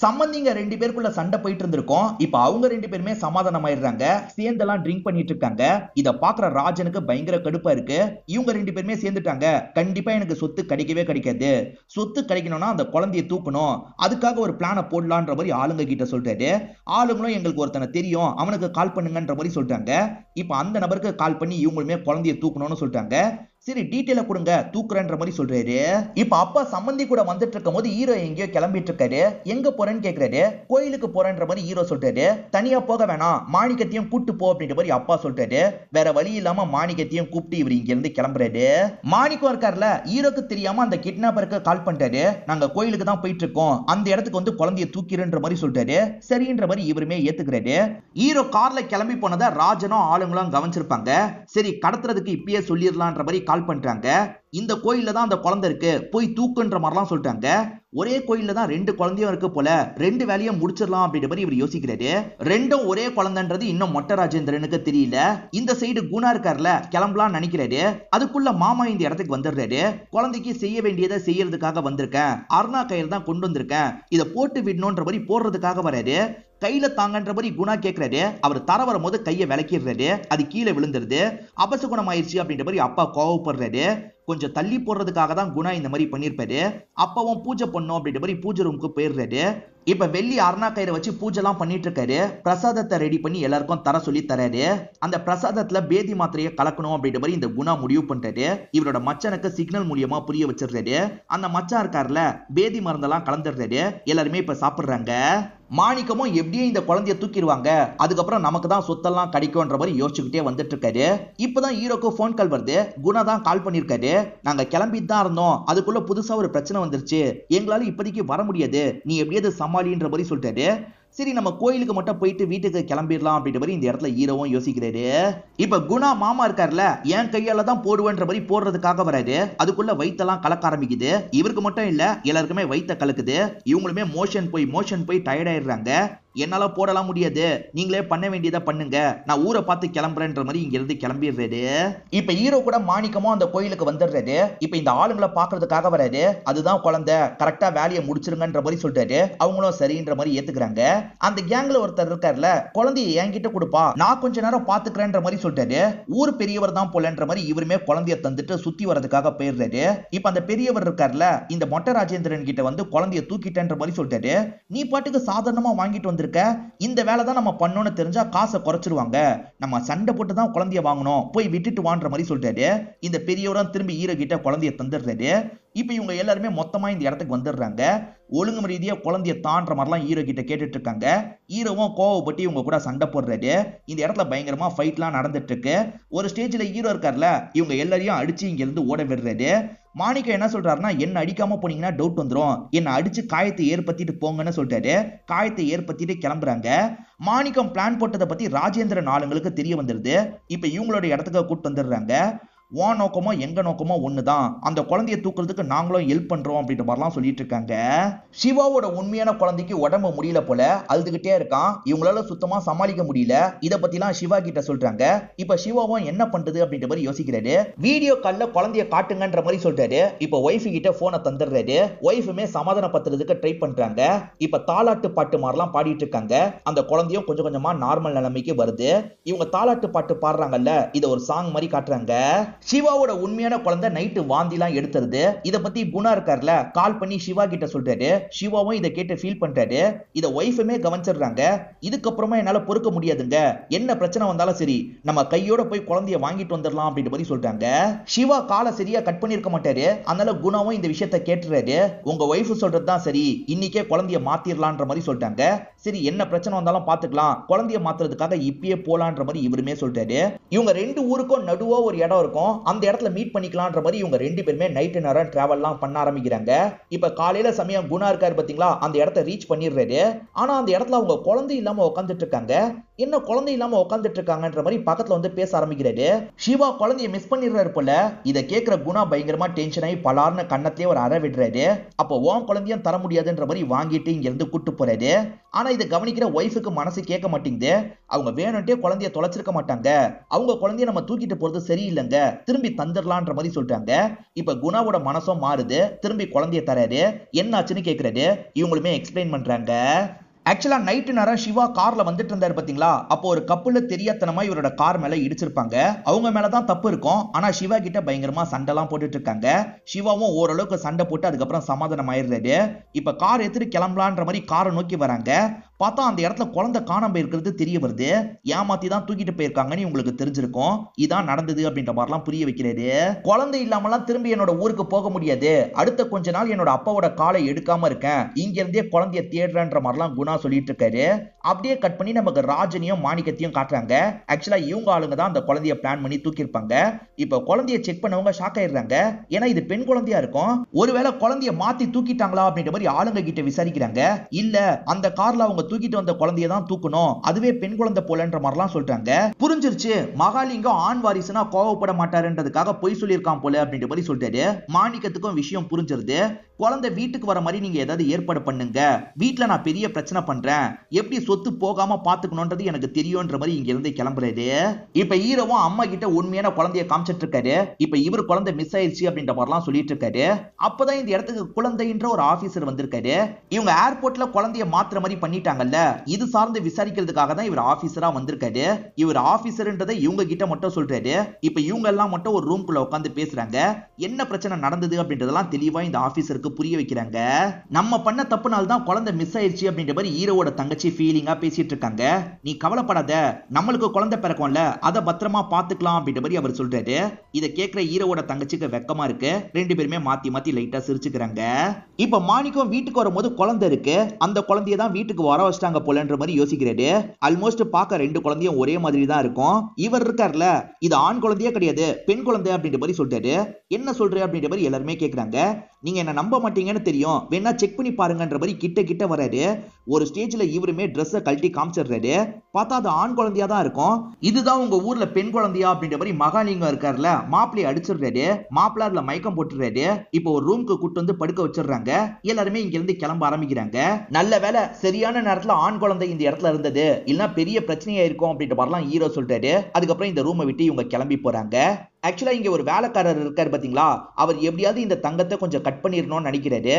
சம்பந்திங்க 2 பேருக்குள்ள சண்டை போயிட்டு இருந்திருக்கும். இப்ப அவங்க 2 பேருமே சமாதானம் ஆயிடுறாங்க. சேர்ந்தெல்லாம் ட்ரிங்க் பண்ணிட்டு இருக்காங்க. இத பாக்குற ராஜனுக்கு பயங்கர கடுப்பா இருக்கு. இவங்க 2 பேருமே சேர்ந்துட்டாங்க, கண்டிப்பா எனக்கு சொத்து கிடைக்கவே கிடைக்காது, சொத்து கிடைக்கணும்னா அந்த குழந்தையை தூக்கணும், அதுக்காக ஒரு பிளான போடலான்ற மாதிரி ஆளுங்க கிட்ட சொல்றாரு. ஆளுங்களும் எங்களுக்கு ஒருத்தனை தெரியும், அவனுக்கு கால் பண்ணுங்கன்ற மாதிரி சொல்றாங்க. இப்ப அந்த நபருக்கு கால் பண்ணி இவங்களுமே குழந்தையை தூக்கணும்னு சொல்றாங்க. சரி டீட்டெயில கொடுங்க, தூக்குறன்ற மாதிரி சொல்றாரு. இப்ப அப்பா சம்பந்தி கூட வந்துட்டு இருக்கும் போது ஹீரோ எங்கேயோ கிளம்பிட்டு இருக்காரு. எங்க போறேன்னு கேக்குறாரு. கோயிலுக்கு போறேன்ற மாதிரி ஹீரோ சொல்றாரு. தனியா போக வேணாம், மாணிக்கத்தையும் கூட்டு போ அப்படின்ற மாதிரி அப்பா சொல்றாரு. வேற வழி இல்லாம மாணிக்கத்தையும் கூப்பிட்டு இவர் இங்க இருந்து கிளம்புறாரு. மாணிக்கம் இருக்கார்ல, ஹீரோக்கு தெரியாம அந்த கிட்னாப்பருக்கு கால் பண்றாரு. நாங்க கோயிலுக்கு தான் போயிட்டு இருக்கோம், அந்த இடத்துக்கு வந்து குழந்தைய தூக்கிடுன்ற மாதிரி சொல்றாரு. சரின்ற மாதிரி இவருமே ஏத்துக்கிறாரு. ஹீரோ கார்ல கிளம்பி போனதை ராஜனும் ஆளுங்களும் கவனிச்சிருப்பாங்க. சரி கடத்துறதுக்கு இப்பயே சொல்லிடலான்ற மாதிரி கால் பண்றாங்க. இந்த கோயில்ல தான் அந்த குழந்தை இருக்கு, போய் தூக்குன்ற மாதிரிலாம் சொல்றாங்க. ஒரே கோயில்ல தான் 2 குழந்தையும் இருக்கு போல, 2 வேலையும் முடிச்சிடலாம் அப்படின்ற மாதிரி இவர் யோசிக்கிறாரு. ரெண்டும் ஒரே குழந்தைன்றது இன்னும் மொட்டை ராஜேந்திரனுக்கு தெரியல. இந்த சைடு குணா இருக்கார்ல, கிளம்பலாம் நினைக்கிறாரு. அதுக்குள்ள மாமா இந்த இடத்துக்கு வந்துடுறாரு. குழந்தைக்கு செய்ய வேண்டியதை செய்யறதுக்காக வந்திருக்கேன், அருணா கையில் தான் கொண்டு வந்திருக்கேன், இதை போட்டு விடணும்ன்ற மாதிரி போடுறதுக்காக வராரு. கையில தாங்கன்ற மாதிரி குணா கேட்கிறாரு. அவர் தர வரும்போது கையை விளக்கிடுறாரு, அது கீழே விழுந்துருது. அபசகுணம் ஆயிடுச்சு அப்படின்ற மாதிரி அப்பா கோவப்படுறாரு. கொஞ்சம் தள்ளி போடுறதுக்காக தான் குணா இந்த மாதிரி பண்ணிருப்பாரு. அப்பாவும் பூஜை பண்ணும் அப்படின்ற மாதிரி பூஜை ரூமுக்கு போயிடுறாரு. இப்ப வெள்ளி அருணா கயிறை வச்சு பூஜை எல்லாம் பண்ணிட்டு இருக்காரு. பிரசாதத்தை ரெடி பண்ணி எல்லாருக்கும் தர சொல்லி தராரு. அந்த பிரசாதத்துல பேதி மாத்திரையை கலக்கணும் அப்படின்ற மாதிரி இந்த குணா முடிவு பண்றாரு. இவரோட மச்சனுக்கு சிக்னல் மூலியமா புரிய வச்சிடுறாரு. அந்த மச்சான் இருக்காருல, பேதி மருந்தெல்லாம் கலந்துடுறாரு. எல்லாருமே இப்ப சாப்பிடுறாங்க. மாணிக்கமும் எப்படியும் இந்த குழந்தைய தூக்கிடுவாங்க, அதுக்கப்புறம் நமக்கு தான் சொத்தெல்லாம் கிடைக்கும்ன்ற மாதிரி யோசிச்சுக்கிட்டே வந்துட்டு இருக்காரு. இப்பதான் ஹீரோக்கு போன் கால் வருது. குணா தான் கால் பண்ணிருக்காரு. நாங்க கிளம்பிட்டு தான் இருந்தோம், அதுக்குள்ள புதுசா ஒரு பிரச்சனை வந்துருச்சு, எங்களால இப்போதைக்கு வர முடியாது, நீ எப்படியாவது சமாளின்ற மாதிரி சொல்லிட்டாரு. சரி நம்ம கோயிலுக்கு மட்டும் போயிட்டு வீட்டுக்கு கிளம்பிடலாம் அப்படின்ற மாதிரி இந்த இடத்துல ஹீரோவும் யோசிக்கிறாரு. இப்ப குணா மாமா இருக்காருல, என் கையால தான் போடுவேன்ற மாதிரி போடுறதுக்காக வராரு. அதுக்குள்ள வயித்தெல்லாம் கலக்க ஆரம்பிக்குது. இவருக்கு மட்டும் இல்ல, எல்லாருக்குமே வயித்த கலக்குது. இவங்களுமே மோஷன் போய் டயர்ட் ஆயிடுறாங்க. என்னால போடலாம் முடியாது, நீங்களே பண்ண வேண்டியதை பண்ணுங்க, நான் ஊரை பார்த்து கிளம்புறேன்ற மாதிரி இங்க இருந்து கிளம்பிடுறாரு. இப்ப ஹீரோ கூட மாணிக்கமும் அந்த கோயிலுக்கு வந்துடுறாரு. இப்ப இந்த ஆளுங்களை பாக்குறதுக்காக வராரு. அதுதான் குழந்தை, கரெக்டா வேலையை முடிச்சிருங்கன்ற மாதிரி சொல்றாரு. அவங்களும் சரின்ற மாதிரி ஏத்துக்கிறாங்க. அந்த கேங்ல ஒருத்தர் இருக்காருல, குழந்தைய என்கிட்ட கொடுப்பா, நான் கொஞ்ச நேரம் பாத்துக்கிறேன்ற மாதிரி சொல்றாரு. ஊர் பெரியவர் தான் போலன்ற மாதிரி இவருமே குழந்தைய தந்துட்டு சுத்தி வரதுக்காக போயிடுறாரு. இப்ப அந்த பெரியவர் இருக்காருல, இந்த மொட்டை ராஜேந்திரன் கிட்ட வந்து குழந்தைய தூக்கிட்டேன்ற மாதிரி சொல்றாரு. நீ பாட்டுக்கு சாதாரணமா வாங்கிட்டு வந்து இந்த வேலை தான் நம்ம பண்ணோம்னு தெரிஞ்சா காசை குறைச்சிருவாங்க, நம்ம சண்டை போட்டு தான் குழந்தைய வாங்கணும், போய் விட்டுட்டு வான்ற மாதிரி சொல்றாரு. இந்த பெரியவரும் திரும்பி ஹீரோ கிட்ட குழந்தைய தந்துடுறாரு. இப்ப இவங்க எல்லாருமே மொத்தமா இந்த இடத்துக்கு வந்துடுறாங்க. ஒழுங்கு ரீதியா குழந்தைய தான்ற மாதிரிலாம் ஹீரோ கிட்ட கேட்டுட்டு இருக்காங்க. ஹீரோவும் கோவப்பட்டு இவங்க கூட சண்டை போடுறாரு. இந்த இடத்துல பயங்கரமா ஃபைட்லாம் நடந்துட்டு இருக்கு. ஒரு ஸ்டேஜ்ல ஹீரோ இருக்கார்ல, இவங்க எல்லாரையும் அடிச்சு இங்க இருந்து ஓட விடுறாரு. மாணிக்கம் என்ன சொல்றாருன்னா, என்ன அடிக்காம போனீங்கன்னா டவுட் வந்துரும், என்ன அடிச்சு காயத்தை ஏற்படுத்திட்டு போங்கன்னு சொல்றாரு. காயத்தை ஏற்படுத்திட்டு கிளம்புறாங்க. மாணிக்கம் பிளான் போட்டதை பத்தி ராஜேந்திரன் ஆளுங்களுக்கு தெரிய வந்துருது. இப்ப இவங்களோட இடத்துக்கு கூட்டு வந்துடுறாங்க. உன் நோக்கமோ எங்க நோக்கமோ ஒண்ணுதான், அந்த குழந்தைய தூக்குறதுக்கு நாங்களும் ஹெல்ப் பண்றோம் அப்படின்ற மாதிரிலாம் சொல்லிட்டு இருக்காங்க. சிவாவோட உண்மையான குழந்தைக்கு உடம்பு முடியல போல, அழுதுகிட்டே இருக்கான். இவங்களால சுத்தமா சமாளிக்க முடியல. இத பத்திலாம் சிவா கிட்ட சொல்றாங்க. இப்ப சிவாவும் என்ன பண்றது அப்படின்ற மாதிரி யோசிக்கிறாரு. வீடியோ கால்ல குழந்தைய காட்டுங்கன்ற மாதிரி சொல்றாரு. இப்ப ஒய்ஃப் கிட்ட போனை தந்துடுறாரு. ஒய்ஃபுமே சமாதானப்படுத்துறதுக்கு ட்ரை பண்றாங்க. இப்ப தாலாட்டு பாட்டு மாதிரிலாம் பாடிட்டு இருக்காங்க. அந்த குழந்தையும் கொஞ்சம் கொஞ்சமா நார்மல் நிலைமைக்கு வருது. இவங்க தாலாட்டு பாட்டு பாடுறாங்கல்ல, இத ஒரு சாங் மாதிரி காட்டுறாங்க. சிவாவோட உண்மையான குழந்தை நைட்டு வாந்திலாம் எடுத்துருது. இத பத்தி குணா இருக்கார்ல, கால் பண்ணி சிவா கிட்ட சொல்றாரு. சிவாவும் இதை கேட்டு ஃபீல் பண்றாரு. இத ஒய்ஃபுமே கவனிச்சிடுறாங்க. இதுக்கப்புறமா என்னால பொறுக்க முடியாதுங்க, என்ன பிரச்சனை வந்தாலும் சரி நம்ம கையோட போய் குழந்தைய வாங்கிட்டு வந்துடலாம் அப்படின்ற மாதிரி சொல்றாங்க. சிவா காலை சரியா கட் பண்ணிருக்க மாட்டாரு. அதனால குணாவும் இந்த விஷயத்த கேட்டுறாரு. உங்க ஒய்ஃப் சொல்றதுதான் சரி, இன்னைக்கே குழந்தைய மாத்திரலான்ற மாதிரி சொல்றாங்க. சரி என்ன பிரச்சனை வந்தாலும் பாத்துக்கலாம், குழந்தைய மாத்துறதுக்காக இப்பயே போலான்ற மாதிரி இவருமே சொல்றாரு. இவங்க 2 ஊருக்கும் நடுவா ஒரு இடம் இருக்கும், அந்த இடத்துல மீட் பண்ணிக்கலாம்ன்ற மாதிரி இவங்க 2 பேருமே நைட் நேரம் டிராவல்லாம் பண்ண ஆரம்பிக்கிறாங்க. இப்ப காலையில சமயம் குணா இருக்காரு பாத்தீங்களா, அந்த இடத்தை ரீச் பண்ணிடுறாரு. ஆனா அந்த இடத்துல அவங்க குழந்தை இல்லாம உட்காந்துட்டு இருக்காங்க. என்ன குழந்தை இல்லாம உட்காந்துட்டு இருக்காங்கன்ற மாதிரி பக்கத்துல வந்து பேச ஆரம்பிக்கிறாரு. சிவா குழந்தைய மிஸ் பண்ணிடுறாரு போல. இதை கேட்கிற குணா பயங்கரமா டென்ஷன் ஆகி பலார்னு கண்ணத்திலே ஒரு அறை விடுறாரு. அப்போ உன் குழந்தையும் தர முடியாதுன்ற மாதிரி வாங்கிட்டு இங்க இருந்து கூட்டு போறாரு. ஆனா இதை கவனிக்கிற ஒய்ஃபுக்கு மனசு கேட்க மாட்டேங்குது. அவங்க வேணும்ட்டே குழந்தைய தொலைச்சிருக்க மாட்டாங்க, அவங்க குழந்தைய நம்ம தூக்கிட்டு போறது சரியில்லைங்க, திரும்பி தந்துடலான்ற மாதிரி சொல்றாங்க. இப்ப குணாவோட மனசும் மாறுது, திரும்பி குழந்தைய தராரு. என்னாச்சுன்னு கேக்குறாரு. இவங்களுமே எக்ஸ்பிளைன் பண்றாங்க. ஆக்சுவலா நைட்டு நேரம் சிவா கார்ல வந்துட்டு இருந்தாரு பாத்தீங்களா, அப்போ ஒரு கப்புல தெரியாதனமா இவரோட கார் மேல இடிச்சிருப்பாங்க. அவங்க மேலதான் தப்பு இருக்கும். ஆனா சிவா கிட்ட பயங்கரமா சண்டைலாம் போட்டுட்டு இருக்காங்க. சிவாவும் ஓரளவுக்கு சண்டை போட்டு அதுக்கப்புறம் சமாதானம் ஆயிடுறாரு. இப்ப கார் எடுத்துட்டு கிளம்பலான்ற மாதிரி காரை நோக்கி வராங்க. பார்த்தா அந்த இடத்துல குழந்தை காணாம போயிருக்கிறது தெரிய வருது. ஏமாத்தி தான் தூக்கிட்டு போயிருக்காங்கன்னு உங்களுக்கு தெரிஞ்சிருக்கும். இதான் நடந்தது அப்படின்ற மாதிரிலாம் புரிய வைக்கிறாரு. குழந்தை இல்லாமலாம் திரும்பி என்னோட ஊருக்கு போக முடியாது, அடுத்த கொஞ்ச நாள் என்னோட அப்பாவோட காலை எடுக்காம இருக்கேன், இங்க இருந்தே குழந்தைய தேடுறன்ற மாதிரிலாம் குணா சொல்லிட்டு இருக்காரு. அப்படியே கட் பண்ணி நமக்கு ராஜனையும் மாணிக்கத்தையும் காட்டுறாங்க. ஆக்சுவலா இவங்க ஆளுங்க தான் அந்த குழந்தைய பிளான் பண்ணி தூக்கிருப்பாங்க. இப்ப குழந்தைய செக் பண்ணவங்க ஷாக் ஆயிடுறாங்க. ஏன்னா இது பெண் குழந்தையா இருக்கும். ஒருவேளை குழந்தைய மாத்தி தூக்கிட்டாங்களா அப்படின்ற மாதிரி ஆளுங்க கிட்ட விசாரிக்கிறாங்க. இல்ல, அந்த கார்ல அவங்க தூக்கிட்டு வந்த குழந்தைய தான் தூக்கணும், அதுவே பெண் குழந்தை போலன்ற மாதிரிலாம் சொல்றாங்க. புரிஞ்சிருச்சு, மகாலிங்கம் ஆண் வாரிசுனா கோவப்பட மாட்டாருன்றதுக்காக பொய் சொல்லியிருக்கான் போல அப்படின்ற மாதிரி சொல்றாரு. மாணிக்கத்துக்கும் விஷயம் புரிஞ்சிருது. குழந்தை வீட்டுக்கு வர மாதிரி நீங்க ஏதாவது ஏற்பாடு பண்ணுங்க, வீட்டுல நான் பெரிய பிரச்சனை பண்றேன், எப்படி சொத்து போகாம பாத்துக்கணும்ன்றது எனக்கு தெரியும்ன்ற மாதிரி இங்க இருந்து கிளம்புறாரு. இப்ப ஹீரோவும் அம்மா கிட்ட உண்மையான குழந்தைய காமிச்சிட்டு இருக்காரு. இப்ப இவர் குழந்தை மிஸ் ஆயிடுச்சு அப்படின்ற மாதிரிலாம் சொல்லிட்டு இருக்காரு. அப்பதான் இந்த இடத்துக்கு குழந்தைன்ற ஒரு ஆபீசர் வந்திருக்காரு. இவங்க ஏர்போர்ட்ல குழந்தைய மாத்திர மாதிரி பண்ணிட்டாங்கல்ல, இது சார்ந்து விசாரிக்கிறதுக்காக தான் இவர் ஆபீசரா வந்திருக்காரு. இவர் ஆபீசர்ன்றதை இவங்க கிட்ட மட்டும் சொல்றாரு. இப்ப இவங்க எல்லாம் மட்டும் ஒரு ரூம்குள்ள உட்காந்து பேசுறாங்க. என்ன பிரச்சனை நடந்தது அப்படின்றதெல்லாம் தெளிவா இந்த ஆபீசருக்கு புரிய வைக்கிறாங்க. நம்ம பண்ண தப்புனால தான் குழந்தை மிஸ் ஆயிடுச்சு அப்படின்ற மாதிரி ஹீரோவோட தங்கச்சி ஃபீலிங்கா பேசிட்டு இருக்காங்க. நீ கவலைப்படாத, நம்மளுக்கு குழந்தை பிறக்கும்ல, அதை பத்திரமா பாத்துக்கலாம் அப்படின்ற மாதிரி அவர் சொல்றாரு. இதை கேட்கிற ஹீரோவோட தங்கச்சிக்கு வெக்கமா இருக்கு. ரெண்டு பேருமே மாத்தி மாத்தி லைட்டா சிரிச்சுக்கிறாங்க. இப்ப மாணிக்கம் வீட்டுக்கு வரும்போது குழந்தை இருக்கு, அந்த குழந்தைய தான் வீட்டுக்கு வர வச்சிட்டாங்க போலன்ற மாதிரி யோசிக்கிறாரு. ஆல்மோஸ்ட் பார்க்க ரெண்டு குழந்தையும் ஒரே மாதிரி தான் இருக்கும். இவர் இருக்கார்ல, இது ஆண் குழந்தையே கிடையாது, பெண் குழந்தை அப்படின்ற மாதிரி சொல்றாரு. என்ன சொல்ற அப்படின்ற மாதிரி எல்லாருமே கேக்குறாங்க. நீங்க என்ன நம்ப மாட்டீங்கன்னு தெரியும், வேணா செக் பண்ணி பாருங்கன்ற மாதிரி கிட்ட கிட்ட வராரு. ஒரு ஸ்டேஜ்ல இவருமே ட்ரெஸ்ஸை கழட்டி காமிச்சிடுறாரு. பார்த்தா அது ஆண் குழந்தையா தான் இருக்கும். இதுதான் உங்க ஊர்ல பெண் குழந்தையா அப்படின்ற மாதிரி மகாலிங்கம் இருக்காருல, மாப்பிளைய அடிச்சிடுறாரு. மாப்பிள்ள அதுல மயக்கம் போட்டுறாரு. இப்போ ஒரு ரூமுக்கு கூட்டு வந்து படுக்க வச்சிடுறாங்க. எல்லாருமே இங்க இருந்து கிளம்ப ஆரம்பிக்கிறாங்க. நல்ல வேலை சரியான நேரத்துல ஆண் குழந்தை இந்த இடத்துல இருந்தது, இல்லனா பெரிய பிரச்சனையா இருக்கும் அப்படின்ற மாதிரிலாம் ஹீரோ சொல்றாரு. அதுக்கப்புறம் இந்த ரூமை விட்டு இவங்க கிளம்பி போறாங்க. ஆக்சுவலா இங்க ஒரு வேலைக்காரர் இருக்காரு பாத்தீங்களா, அவர் எப்படியாவது இந்த தங்கத்தை கொஞ்சம் கட் பண்ணிடணும்னு நினைக்கிறாரு.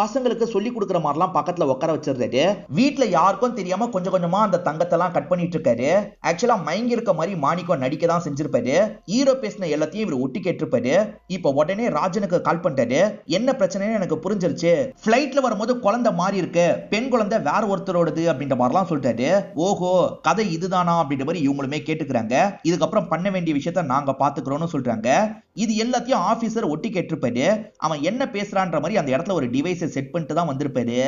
பசங்களுக்கு சொல்லி கொடுக்குற மாதிரிலாம் பக்கத்துல உட்கார வச்சிருக்காரு. வீட்டுல யாருக்கும் தெரியாம கொஞ்சம் கொஞ்சமா அந்த தங்கத்தை எல்லாம் கட் பண்ணிட்டு இருக்காரு. ஆக்சுவலா மயங்கி இருக்க மாதிரி மாணிக்கம் நடிக்க தான் செஞ்சிருப்பாரு. ஹீரோ பேசின எல்லாத்தையும் இவர் ஒட்டி கேட்டிருப்பாரு. இப்ப உடனே ராஜனுக்கு கால் பண்ணிட்டாரு. என்ன பிரச்சனைன்னு எனக்கு புரிஞ்சிருச்சு, பிளைட்ல வரும்போது குழந்தை மாறி இருக்கு, பெண் குழந்தை வேற ஒருத்தரோடது அப்படின்ற மாதிரிலாம் சொல்லிட்டாரு. ஓஹோ, கதை இதுதானா அப்படின்ற மாதிரி இவங்களுமே கேட்டுக்கிறாங்க. இதுக்கப்புறம் பண்ண வேண்டிய விஷயத்த நாங்க பாத்துக்கிறோம்னு சொல்றாங்க. இது எல்லாத்தையும் ஆபீசர் ஒட்டி கேட்டிருப்பாரு. அவன் என்ன பேசுறான்ற மாதிரி அந்த இடத்துல ஒரு டிவைஸை செட் பண்ணிட்டு தான் வந்திருப்பாரு.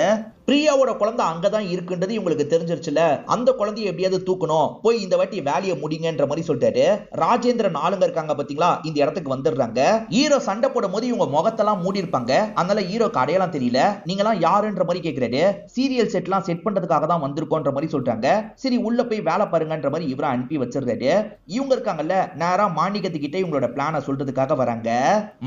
பிரியாவோட குழந்தை அங்கதான் இருக்குன்றது இவங்களுக்கு தெரிஞ்சிருச்சுல, அந்த குழந்தையை எப்படியாவது தூக்கணும், போய் இந்த வாட்டி வேலையை முடிங்கன்ற மாதிரி சொல்லிட்டாரு. ராஜேந்திரன் ஆளுங்க இருக்காங்க பாத்தீங்களா, இந்த இடத்துக்கு வந்துடுறாங்க. ஹீரோ சண்டை போடும் போது இவங்க முகத்தெல்லாம் மூடி இருப்பாங்க, அதனால ஹீரோக்கு அடையாளம் தெரியல. நீங்களாம் யாருன்ற மாதிரி கேட்கிறாரு. சீரியல் செட்லாம் செட் பண்றதுக்காக தான் வந்திருக்கோன்ற மாதிரி சொல்றாங்க. சரி உள்ள போய் வேலை பாருங்கன்ற மாதிரி இவரை அனுப்பி வச்சிருக்காரு. இவங்க இருக்காங்கல்ல, நேரா மாணிக்கத்துக்கிட்ட இவங்களோட பிளானை சொல்றதுக்காக வராங்க.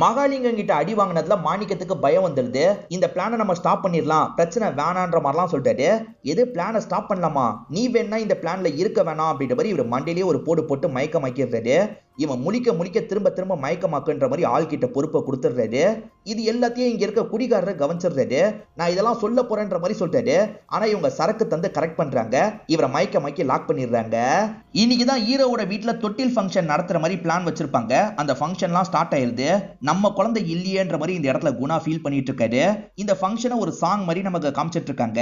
மகாலிங்கம் கிட்ட அடி வாங்கினதுல மாணிக்கத்துக்கு பயம் வந்துருது. இந்த பிளானை நம்ம ஸ்டாப் பண்ணிடலாம், பிரச்சனை வேணான்ற மாதிரிலாம் சொல்லிட்டாரு. எது பிளானை ஸ்டாப் பண்ணலாமா, நீ வேணா இந்த பிளான்ல இருக்க வேணாம் அப்படின்ற மாதிரி இவர் மண்டையிலேயே ஒரு போடு போட்டு மயக்கமாக்கிறாரு. இவன் முழிக்க முழிக்க திரும்ப திரும்ப மயக்கமாக்குன்ற மாதிரி ஆள் கிட்ட பொறுப்பை கொடுத்துடுறாரு. இது எல்லாத்தையும் இங்க இருக்க குடிகாரரை கவனிச்சிடுறாரு. நான் இதெல்லாம் சொல்ல போறேன்ற மாதிரி சொல்லிட்டாரு. ஆனா இவங்க சரக்கு தந்து கரெக்ட் பண்றாங்க. இவரை மயக்கமாக்கி லாக் பண்ணிடுறாங்க. இன்னைக்குதான் ஹீரோவோட வீட்டுல தொட்டில் ஃபங்க்ஷன் நடத்துற மாதிரி பிளான் வச்சிருப்பாங்க. அந்த ஃபங்க்ஷன்லாம் ஸ்டார்ட் ஆயிருது. நம்ம குழந்தை இல்லையேன்ற மாதிரி இந்த இடத்துல குணா ஃபீல் பண்ணிட்டு இருக்காரு. இந்த ஃபங்க்ஷனை ஒரு சாங் மாதிரி நமக்கு காமிச்சிட்டு இருக்காங்க.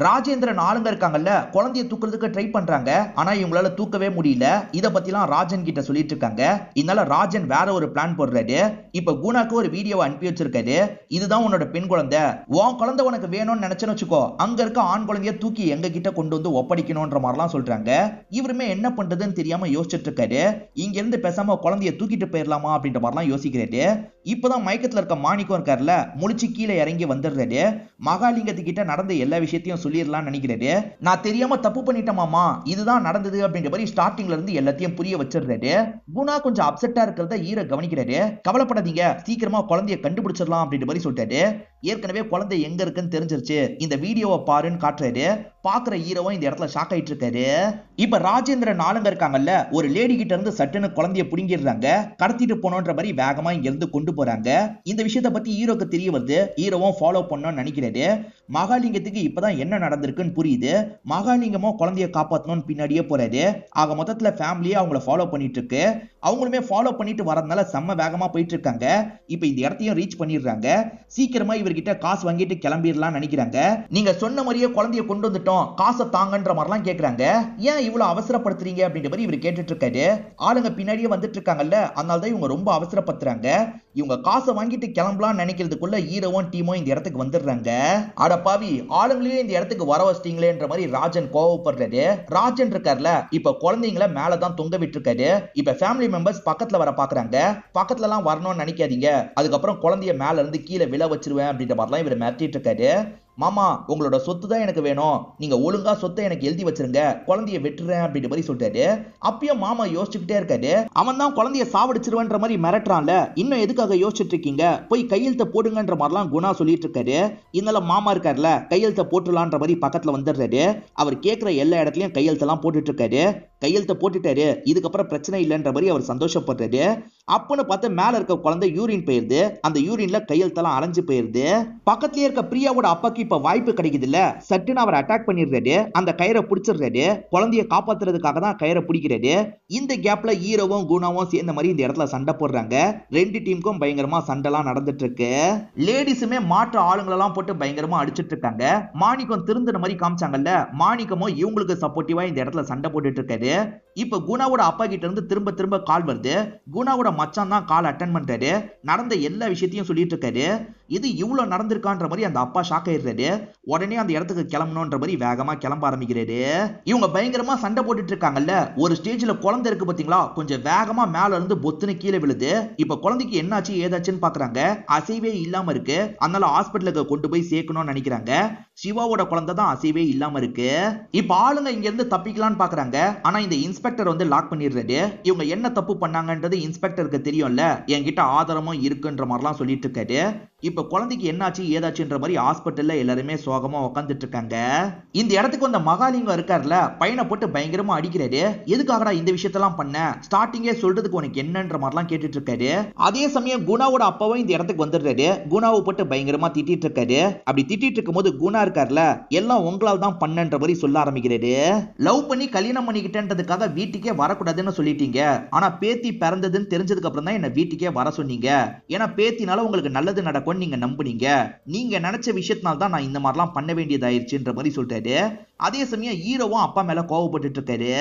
ராஜேந்திரன் ஆளுங்க இருக்காங்கல்ல, குழந்தைய தூக்குறதுக்கு ட்ரை பண்றாங்க. ஆனா இவங்களால தூக்கவே முடியல. இத பத்திலாம் ராஜன் கிட்ட சொல்லிட்டு இருக்காங்க. இருக்காங்க. இதனால ராஜன் வேற ஒரு பிளான் போடுறாரு. இப்ப குணாக்கு ஒரு வீடியோவை அனுப்பி வச்சிருக்காரு. இதுதான் உன்னோட பெண் குழந்தை, உன் குழந்தை உனக்கு வேணும்னு நினைச்சேன்னு வச்சுக்கோ, அங்க இருக்க ஆண் குழந்தைய தூக்கி எங்க கிட்ட கொண்டு வந்து ஒப்படைக்கணும்ன்ற மாதிரிலாம் சொல்றாங்க. இவருமே என்ன பண்றதுன்னு தெரியாம யோசிச்சுட்டு இருக்காரு. இங்க இருந்து பேசாம குழந்தைய தூக்கிட்டு போயிடலாமா அப்படின்ற மாதிரிலாம் யோசிக்கிறாரு. இப்பதான் மயக்கத்துல இருக்க மாணிக்கம் இருக்காருல, முழிச்சு கீழே இறங்கி வந்துடுறாரு. மகாலிங்கத்துக்கிட்ட நடந்த எல்லா விஷயத்தையும் சொல்லிடலாம்னு நினைக்கிறாரு. நான் தெரியாம தப்பு பண்ணிட்டேன் மாமா, இதுதான் நடந்தது அப்படின்ற மாதிரி ஸ்டார்டிங்ல இருந்து எல்லாத்தையும் புரிய வச்சிடுறாரு. குணா கொஞ்சம் அப்செட்டா இருக்கிறத ஈர கவனிக்கிறாரு. கவலைப்படாதீங்க, சீக்கிரமா குழந்தைய கண்டுபிடிச்சிடலாம் அப்படின்ற மாதிரி சொல்லிட்டாரு. ஏற்கனவே குழந்தை எங்க இருக்குன்னு தெரிஞ்சிருச்சு, இந்த வீடியோவை பாருன்னு காட்டுறாரு. பாக்குற ஹீரோவும் இந்த இடத்துல ஷாக் ஆயிட்டு இருக்காரு. இப்ப ராஜேந்திரன் ஆளுங்க இருக்காங்கல்ல, ஒரு லேடி கிட்ட இருந்து சட்டுன்னு குழந்தைய புடுங்கிடுறாங்க. கடத்திட்டு போனோன்ற மாதிரி வேகமா இங்க இருந்து கொண்டு போறாங்க. இந்த விஷயத்தை பத்தி ஹீரோக்கு தெரிய வருது. ஹீரோவும் ஃபாலோ பண்ணணும்னு நினைக்கிறாரு. மகாலிங்கத்துக்கு இப்பதான் என்ன நடந்திருக்குன்னு புரியுது. மகாலிங்கமும் குழந்தைய காப்பாற்றணும்னு பின்னாடியே போறாரு. ஆக மொத்தத்துல ஃபேமிலியே அவங்கள ஃபாலோ பண்ணிட்டு இருக்கு. அவங்களுமே ஃபாலோ பண்ணிட்டு வரதுனால செம்ம வேகமா போயிட்டு இருக்காங்க. இப்ப இந்த இடத்தையும் ரீச் பண்ணிடுறாங்க. சீக்கிரமா இவர்கிட்ட காசு வாங்கிட்டு கிளம்பிடலாம் நினைக்கிறாங்க. நீங்க சொன்ன மாதிரியே குழந்தைய கொண்டு வந்துட்டோம், காசை தாங்கன்ற மாதிரிலாம் கேக்குறாங்க. ஏன் இவ்வளவு அவசரப்படுத்துறீங்க அப்படின்ற மாதிரி இவர் கேட்டுட்டு இருக்காரு. ஆளுங்க பின்னாடியே வந்துட்டு இருக்காங்கல்ல, அதனாலதான் இவங்க ரொம்ப அவசரப்படுத்துறாங்க. இவங்க காசை வாங்கிட்டு கிளம்பலாம் நினைக்கிறதுக்குள்ள ஹீரோவும் டீமும் இந்த இடத்துக்கு வந்துடுறாங்க. அட பாவி, ஆளுங்களையும் இந்த இடத்துக்கு வர வச்சிட்டீங்களேன்ற மாதிரி ராஜன் கோவப்படுறாரு. ராஜன் இருக்கார்ல, இப்ப குழந்தைங்களை மேலதான் தொங்க விட்டுருக்காரு. இப்ப ஃபேமிலி மெம்பர்ஸ் பக்கத்துல வர பாக்குறாங்க. பக்கத்துல எல்லாம் வரணும்னு நினைக்காதீங்க, அதுக்கப்புறம் குழந்தைய மேல இருந்து கீழே விழ வச்சிருவேன் அப்படின்ற மாதிரிலாம் இவர் மிரட்டிட்டு இருக்காரு. மாமா, உங்களோட சொத்து தான் எனக்கு வேணும், நீங்க ஒழுங்கா சொத்தை எனக்கு எழுதி வச்சிருங்க, குழந்தைய வெட்டுறேன் அப்படின்ற மாதிரி சொல்லிட்டாரு. அப்பயும் மாமா யோசிச்சுக்கிட்டே இருக்காரு. அவன் தான் குழந்தைய சாவடிச்சிருவன்ற மாதிரி மிரட்டுறான்ல, இன்னும் எதுக்காக யோசிச்சுட்டு இருக்கீங்க, போய் கையெழுத்த போடுங்கன்ற மாதிரிலாம் குணா சொல்லிட்டு இருக்காரு. இதனால மாமா இருக்காருல, கையெழுத்த போட்டுலான்ற மாதிரி பக்கத்துல வந்துடுறாரு. அவர் கேட்கிற எல்லா இடத்துலயும் கையெழுத்தெல்லாம் போட்டுட்டு இருக்காரு. கையெழுத்த போட்டுட்டாரு, இதுக்கப்புறம் பிரச்சனை இல்லைன்ற மாதிரி அவர் சந்தோஷப்படுறாரு. அப்பன்னு பார்த்து மேல இருக்க குழந்தை யூரின் போயிருது. அந்த யூரின்ல கையெழுத்தெல்லாம் அரைஞ்சு போயிருது. பக்கத்திலே இருக்க பிரியாவோட அப்பாக்கு இப்ப வாய்ப்பு கிடைக்குது இல்ல, சட்டுன்னு அவர் அட்டாக் பண்ணிடுறாரு. அந்த கயிறை பிடிச்சிடுறாரு. குழந்தைய காப்பாத்துறதுக்காக தான் கயிறை பிடிக்கிறாரு. இந்த கேப்ல ஹீரோவும் குணாவும் சேர்ந்த மாதிரி இந்த இடத்துல சண்டை போடுறாங்க. ரெண்டு டீமுக்கும் பயங்கரமா சண்டைலாம் நடந்துட்டு இருக்கு. லேடிஸுமே மாற்று ஆளுங்களெல்லாம் போட்டு பயங்கரமா அடிச்சிட்டு இருக்காங்க. மாணிக்கம் திருந்தின மாதிரி காமிச்சாங்கல்ல, மாணிக்கமும் இவங்களுக்கு சப்போர்ட்டிவா இந்த இடத்துல சண்டை போட்டுட்டு இருக்காரு. இப்ப குணாவோட அப்பா கிட்ட இருந்து திரும்ப திரும்ப கால் வருது. குணாவோட மச்சான் தான் கால் அட்டென்ட் பண்றாரு. நடந்த எல்லா விஷயத்தையும் சொல்லிட்டு இருக்காரு. இது இவ்வளவு நடந்திருக்கான்ற மாதிரி அந்த அப்பா ஷாக் ஆயிடுறாரு. உடனே அந்த இடத்துக்கு கிளம்பணும்ன்ற மாதிரி வேகமா கிளம்ப ஆரம்பிக்கிறாரு. இவங்க பயங்கரமா சண்டை போட்டுட்டு இருக்காங்கல்ல, ஒரு ஸ்டேஜ்ல குழந்தை இருக்கு பாத்தீங்களா, கொஞ்சம் வேகமா மேல இருந்து பொத்துன்னு கீழே விழுது. இப்ப குழந்தைக்கு என்னாச்சு ஏதாச்சுன்னு பாக்குறாங்க. அசைவே இல்லாம இருக்கு. அதனால ஹாஸ்பிட்டலுக்கு கொண்டு போய் சேர்க்கணும்னு நினைக்கிறாங்க. சிவாவோட குழந்தை தான் அசைவே இல்லாம இருக்கு. இப்ப ஆளுங்க இங்க இருந்து தப்பிக்கலாம்னு பாக்குறாங்க. ஆனா இந்த இன்ஸ்பெக்டர் வந்து லாக் பண்ணிடுறாரு. இவங்க என்ன தப்பு பண்ணாங்கன்றது இன்ஸ்பெக்டருக்கு தெரியும்ல, என்கிட்ட ஆதாரமும் இருக்குன்ற மாதிரிலாம் சொல்லிட்டு இருக்காரு. இப்ப குழந்தைக்கு என்னாச்சு ஏதாச்சுன்ற மாதிரி ஹாஸ்பிட்டல்ல எல்லாருமே சோகமா உட்காந்துட்டு இருக்காங்க. இந்த இடத்துக்கு வந்த மகாலிங்கம் இருக்காருல, பையனை போட்டு பயங்கரமா அடிக்கிறாரு. எதுக்காகடா இந்த விஷயத்தெல்லாம் பண்ண, ஸ்டார்டிங்கே சொல்றதுக்கு உனக்கு என்னன்ற மாதிரிலாம் கேட்டுட்டு இருக்காரு. அதே சமயம் குணாவோட அப்பாவும் இந்த இடத்துக்கு வந்துடுறாரு. குணாவை போட்டு பயங்கரமா திட்டிட்டு இருக்காரு. அப்படி திட்டிட்டு இருக்கும் போது குணா இருக்காருல, எல்லாம் உங்களால் தான் பண்ணன்ற மாதிரி சொல்ல ஆரம்பிக்கிறாரு. லவ் பண்ணி கல்யாணம் பண்ணிக்கிட்டேன்றதுக்காக வீட்டுக்கே வரக்கூடாதுன்னு சொல்லிட்டீங்க, ஆனா பேத்தி பிறந்ததுன்னு தெரிஞ்சதுக்கு அப்புறம் தான் என்ன வீட்டுக்கே வர சொன்னீங்க. ஏன்னா பேத்தினால உங்களுக்கு நல்லது நடக்கும் நீங்க நம்புனீங்க. நீங்க நினைச்ச விஷயத்தினால தான் நான் இந்த மாதிரிலாம் பண்ண வேண்டியதாயிருச்சுன்ற மாதிரி சொல்லிட்டாரு. அதே சமயம் ஹீரோவும் அப்பா மேல கோவப்பட்டு இருக்காரு.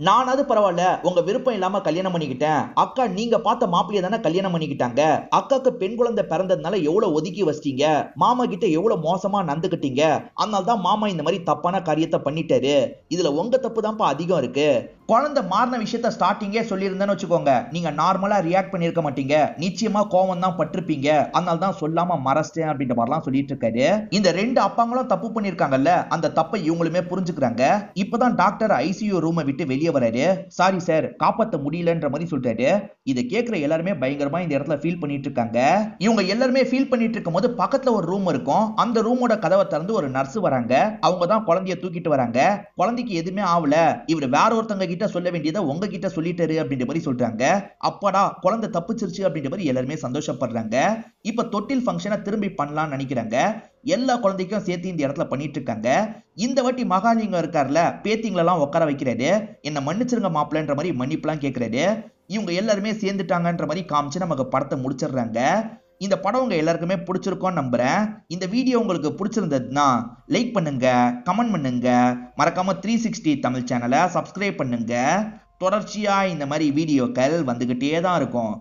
நானாவது பரவாயில்ல, உங்க விருப்பம் இல்லாம கல்யாணம் பண்ணிக்கிட்டேன், அக்கா நீங்க பார்த்த மாப்பிளைய தானே கல்யாணம் பண்ணிக்கிட்டாங்க, அக்காக்கு பெண் குழந்தை பிறந்ததுனால எவ்வளவு ஒதுக்கி வச்சிட்டீங்க, மாமா கிட்ட எவ்வளவு மோசமா நடந்துக்கிட்டீங்க, அதனால தான் மாமா இந்த மாதிரி தப்பான காரியத்தை பண்ணிட்டாரு, இதுல உங்க தப்பு தான்ப்பா அதிகம் இருக்கு. குழந்தை மாறின விஷயத்த ஸ்டார்டிங்கே சொல்லியிருந்தேன்னு வச்சுக்கோங்க, நீங்க நார்மலா ரியாக்ட் பண்ணிருக்க மாட்டீங்க, நிச்சயமா கோவம் தான் பட்டிருப்பீங்க, அதனால தான் சொல்லாம மறைச்சிட்டேன் அப்படின்ற மாதிரிலாம் சொல்லிட்டு இருக்காரு. இந்த ரெண்டு அப்பாங்களும் தப்பு பண்ணிருக்காங்கல்ல, அந்த தப்பை இவங்களுமே புரிஞ்சுக்கிறாங்க. இப்பதான் டாக்டர் ஐசியூ ரூமை விட்டு வெளியே வராரு. சாரி சார், காப்பாத்த முடியலன்ற மாதிரி சொல்றாரு. இதை கேட்கிற எல்லாருமே பயங்கரமா இந்த இடத்துல ஃபீல் பண்ணிட்டு இருக்காங்க. இவங்க எல்லாருமே ஃபீல் பண்ணிட்டு இருக்கும் போது பக்கத்துல ஒரு ரூம் இருக்கும். அந்த ரூமோட கதவை திறந்து ஒரு நர்ஸ் வராங்க. அவங்க தான் குழந்தைய தூக்கிட்டு வராங்க. குழந்தைக்கு எதுவுமே ஆகல, இவர் வேற ஒருத்தங்க கிட்ட சொல்ல வேண்டியதை உங்ககிட்ட சொல்லிட்டாரு அப்படின்ற மாதிரி சொல்றாங்க. அப்பாடா குழந்தை தப்பிச்சிருச்சு அப்படின்ற மாதிரி எல்லாருமே சந்தோஷப்படுறாங்க. இப்ப தொட்டில் ஃபங்க்ஷனை திரும்பி பண்ணலாம்னு நினைக்கிறாங்க. எல்லா குழந்தைக்கும் சேர்த்து இந்த இடத்துல பண்ணிட்டு இருக்காங்க. இந்த வாட்டி மகாலிங்கம் இருக்காருல, பேத்திங்களெல்லாம் உட்கார வைக்கிறாரு. என்ன மன்னிச்சிருங்க மாப்பிள்ளன்ற மாதிரி மன்னிப்புலாம் கேட்கிறாரு. இவங்க எல்லாருமே சேர்ந்துட்டாங்கன்ற மாதிரி காமிச்சு நமக்கு படத்தை முடிச்சிடுறாங்க. இந்த படம் உங்க எல்லாருக்குமே பிடிச்சிருக்கும்னு நம்புறேன். இந்த வீடியோ உங்களுக்கு பிடிச்சிருந்ததுன்னா லைக் பண்ணுங்க, கமெண்ட் பண்ணுங்க, மறக்காம 360 தமிழ் சேனலை சப்ஸ்கிரைப் பண்ணுங்க. தொடர்ச்சியா இந்த மாதிரி வீடியோக்கள் வந்துகிட்டே தான் இருக்கும்.